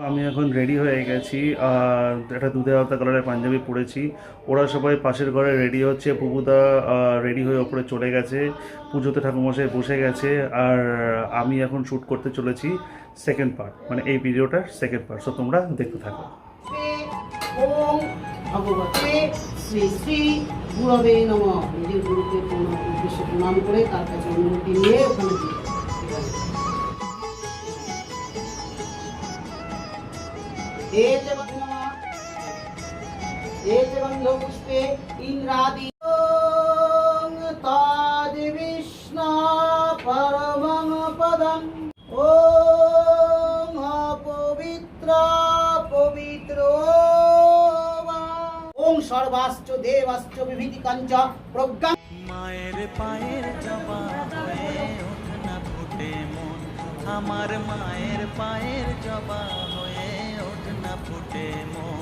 আমি এখন রেডি হয়ে গেছি আর একটা দুধে আলতা কালারের পাঞ্জাবি পরেছি। ওরা সবাই পাশের ঘরে রেডি হচ্ছে। পুপুদা রেডি হয়ে ওপরে চলে গেছে, পুজোতে ঠাকুমশাই বসে গেছে। আর আমি এখন শ্যুট করতে চলেছি সেকেন্ড পার্ট, মানে এই ভিডিওটার সেকেন্ড পার্ট। সো তোমরা দেখতে থাকো। ওম ভগবতে শ্রী শ্রী গুরবে নমঃ। নিজের গুরুকে উদ্দেশ্যে প্রণাম করে তার কাছে অনুমতি নিয়ে ওখানে পুষ্পে ইন্দ্রাদি তাদ বিষ্ণু পরমং পদম ওম পবিত্র পবিত্র ওম সর্বাশ্চ দেবাশ্চ বিভীতিকাঞ্চ প্রজ্ঞা। মায়ের পায়ের জবা হয়ে ওঠ না ফুটে মন, আমার মায়ের পায়ের জবা হয়ে ওঠ না ফুটে মন।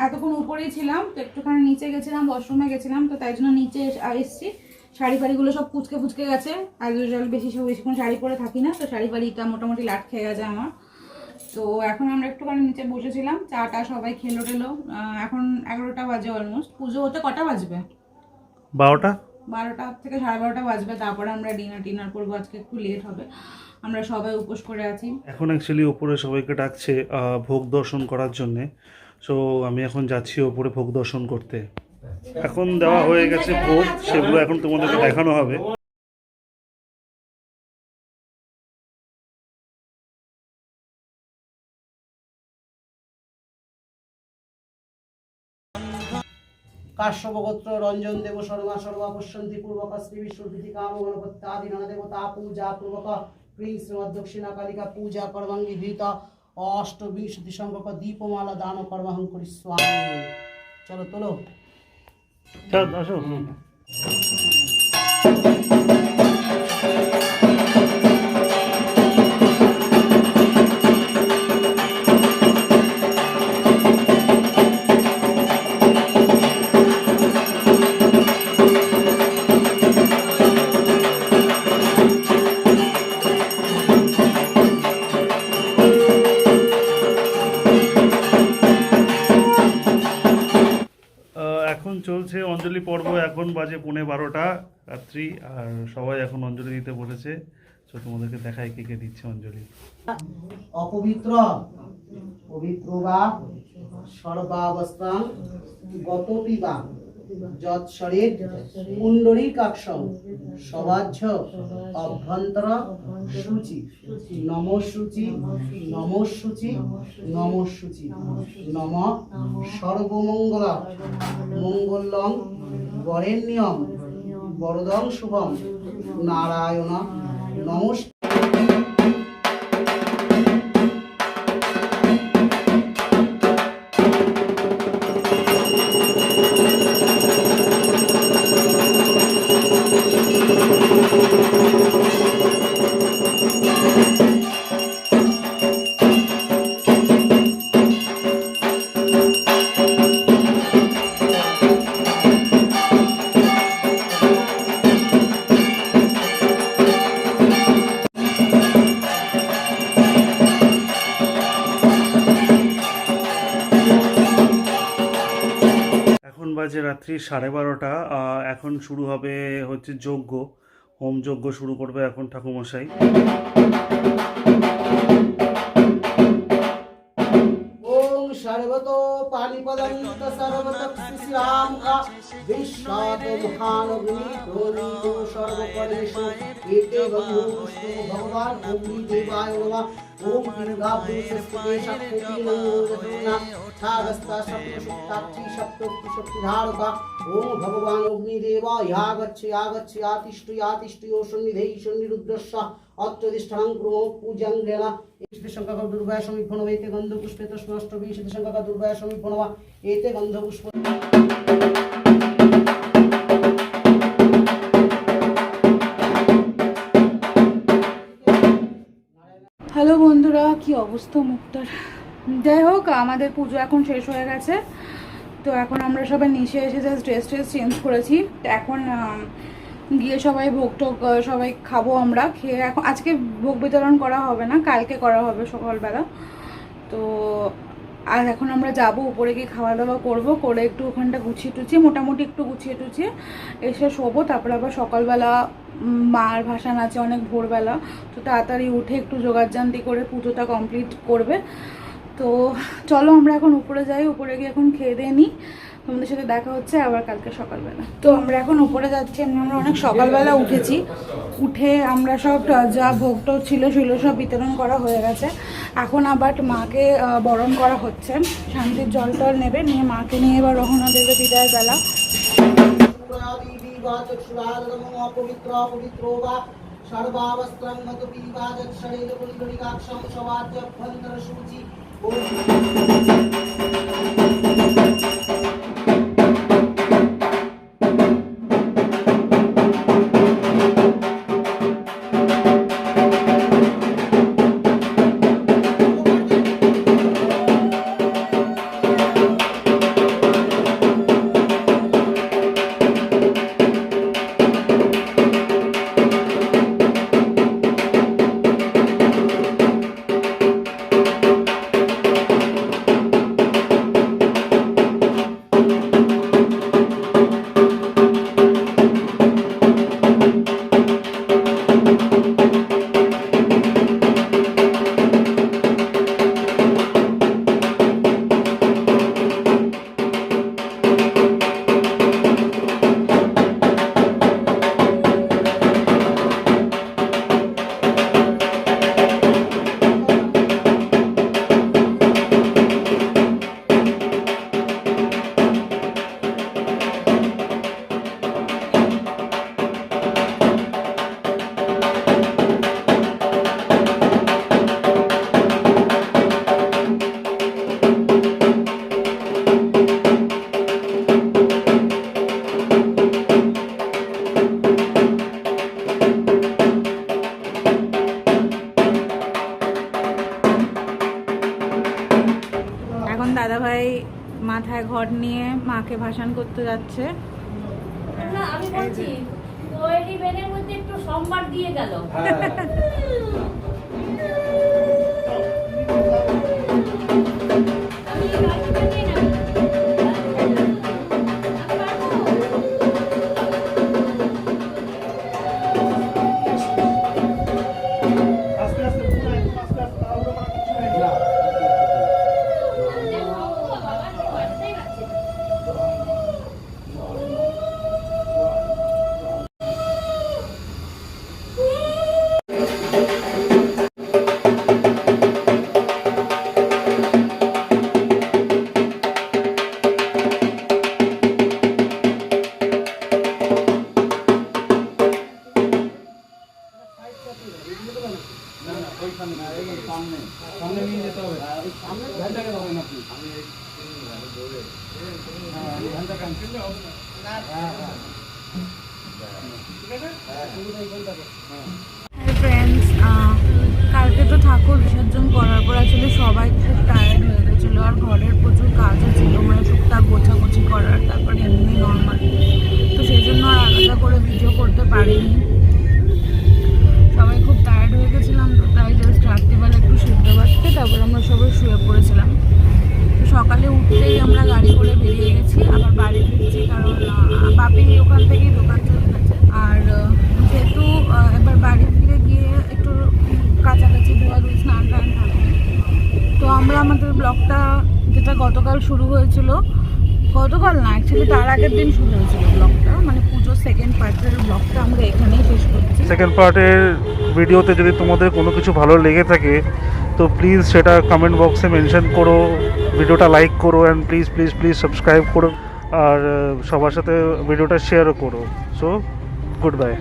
এতক্ষণ উপরেই ছিলাম, তো একটুখানি নিচে গেছিলাম, ওয়াশরুমে গেছিলাম, তো তাই জন্য নিচে এসেছি। শাড়ি ফাড়িগুলো সব ফুচকে গেছে। অ্যাজ ইউজুয়াল বেশিক্ষণ শাড়ি পরে থাকি না, তো শাড়ি ফাড়িটা মোটামুটি লাট খেয়ে গেছে আমার। তো এখন আমরা একটুখানি নিচে বসেছিলাম, চাটা সবাই খেলো টেলো। এখন 11টা বাজে অলমোস্ট। পুজো হতে কটা বাজবে? 12টা থেকে 12:30 বাজবে। তারপরে আমরা ডিনার করবো। আজকে একটু লেট হবে, আমরা সবাই উপোস করে আছি। এখন অ্যাকচুয়ালি ওপরে সবাইকে ডাকছে ভোগ দর্শন করার জন্যে। সো আমি এখন যাচ্ছি ওপরে ভোগ দর্শন করতে। এখন দেওয়া হয়ে গেছে ভোগ, সেগুলো এখন তোমাদেরকে দেখানো হবে। কাশ্যপগোত্র রঞ্জন দেব শর্মা সর্বা পশ্যন্তি পূর্বক শ্রী বিশ্বভূতি কাম গণপত্যাদি দেবতা পূজা পূর্বক ক্রিং শ্রীমদ দক্ষিণা কালিকা পূজা কর্মাঙ্গি ধৃত অষ্টবিংশতি সংখ্যক দীপমালা দান কর্মাহং করিষ্যামি। চলো তোলো। আসো। এখন চলছে অঞ্জলি পর্ব। এখন বাজে 12:15 রাত্রি, আর সবাই এখন অঞ্জলি দিতে বসেছে। তো তোমাদেরকে দেখাই কে কে দিচ্ছে অঞ্জলি। অপবিত্র পবিত্র বা সর্বাবস্থান গতপি বা যৎশরীর পুণ্ডরীকাক্ষং সবাহ্য অভ্যন্তর শুচি নমঃশুচি নমঃশুচি নমঃশুচি নম সর্বমঙ্গল মঙ্গলং বরেণ্যং বরদং শুভং নারায়ণ নমস্কার। বাজে রাত্রি 12:30। এখন শুরু হবে হচ্ছে যজ্ঞ, হোম যজ্ঞ শুরু করবে এখন ঠাকুমশাই। ওম সর্বত পানিপদন্ত সর্বত শ্রীরাম বিশ্বত মহানগ্নি প্রণীত সর্বপদেশু এতে বন্ধু পুষ্প ভগবান অগ্নি দেবায় নমঃ। ওম দীর্ঘাভূষস্তে শক্তি নমোজনা ছাগস্তা সপ্তশুক্তাক্ষী সপ্তোক্তি শক্তিধারকা। ওম ভগবান অগ্নিদেব ইয়াগচ্ছ আতিষ্ঠি ও সন্নিধেই সন্নিরুদ্রস্য অত্যধিষ্ঠাং কুরু পূজাং গ্রেনা। এতে সংখ্যক দুর্গায় সমীপনম এতে গন্ধপুষ্পে তস্মৈ অষ্টবিংশতি সংখ্যক দুর্গায় সমীপনম এতে গন্ধপুষ্প। হ্যালো বন্ধুরা, কি অবস্থা মুখটার। যাই হোক, আমাদের পুজো এখন শেষ হয়ে গেছে। তো এখন আমরা সবাই নিচে এসে জাস্ট ড্রেস চেঞ্জ করেছি। তো এখন গিয়ে সবাই ভোগ টোগ সবাই খাবো। আমরা খেয়ে এখন আজকে ভোগ বিতরণ করা হবে না, কালকে করা হবে সকালবেলা। তো আর এখন আমরা যাব উপরে গিয়ে খাওয়া দাওয়া করবো, করে একটু ওখানটা গুছিয়ে টুছিয়ে মোটামুটি একটু গুছিয়ে টুছিয়ে এসে শোবো। তারপরে আবার সকালবেলা মার ভাসান আছে অনেক ভোরবেলা, তো তাড়াতাড়ি উঠে একটু জোগাড়জান্তি করে পুজোটা কমপ্লিট করবে। তো চলো আমরা এখন উপরে যাই, উপরে গিয়ে এখন খেয়ে দিয়ে নিই। তোমাদের সাথে দেখা হচ্ছে আবার কালকে সকালবেলা। তো আমরা এখন উপরে যাচ্ছি। আমরা অনেক সকালবেলা উঠেছি, উঠে আমরা সব যা ভোগটা ছিল সেগুলো সব বিতরণ করা হয়ে গেছে। এখন আবার মাকে বরণ করা হচ্ছে, শান্তির জল টল নেবে, নিয়ে মাকে নিয়ে এবার রওনা দেবে বিদায় বেলা। অপবিত্র অপবিত্র বা সর্বাবস্ত্রং মত বিবাদক শরীর পরিগণিকাক্ষম সবাচ্য অভ্যন্তর সূচি। দাদাভাই মাথায় ঘট নিয়ে মাকে ভাসান করতে যাচ্ছে। না আমি বলছি ওই ব্যানের মধ্যে একটু সোমবার দিয়ে গেল। আমি গাড়িটা নিয়ে নেব। ফ্রেন্ডস, কালকে তো ঠাকুর বিসর্জন করার পর আসলে সবাই খুব টায়ার্ড হয়ে গেছিলো, আর ঘরের প্রচুর কাজও ছিল, মানে টুকটাক গোছাগুছি করার, তারপর এমনি নর্মাল। তো সেই জন্য আর আলাদা করে ভিডিও করতে পারিনি। সবাই খুব টায়ার্ড হয়ে গেছিলাম, তো তাই জাস্ট রাত্রিবেলা একটু শুতে পারতে তারপর আমরা সবাই শুয়ে পড়েছিলাম। সকালে উঠতেই আমরা গাড়ি করে বেরিয়ে গেছি, আবার বাড়ি ফিরছি, কারণ বাপি ওখান থেকেই দোকান চলে গেছে। আর যেহেতু এবার বাড়ি ফিরে গিয়ে একটু কাছাকাছি ধোয়াধুয়ি স্নান টান থাকবে, তো আমরা আমাদের ব্লগটা যেটা গতকাল শুরু হয়েছিল, গতকাল না অ্যাকচুয়ালি তার আগের দিন শুরু হয়েছিল ব্লগটা, মানে পুজোর সেকেন্ড পার্টের ব্লগটা আমরা এখানেই শেষ করছি। সেকেন্ড পার্টের ভিডিওতে যদি তোমাদের কোনো কিছু ভালো লেগে থাকে তো প্লিজ সেটা কমেন্ট বক্সে মেনশন করো, ভিডিওটা লাইক করো, and please please please subscribe করো, আর সবার সাথে ভিডিওটা শেয়ারও করো। So good bye.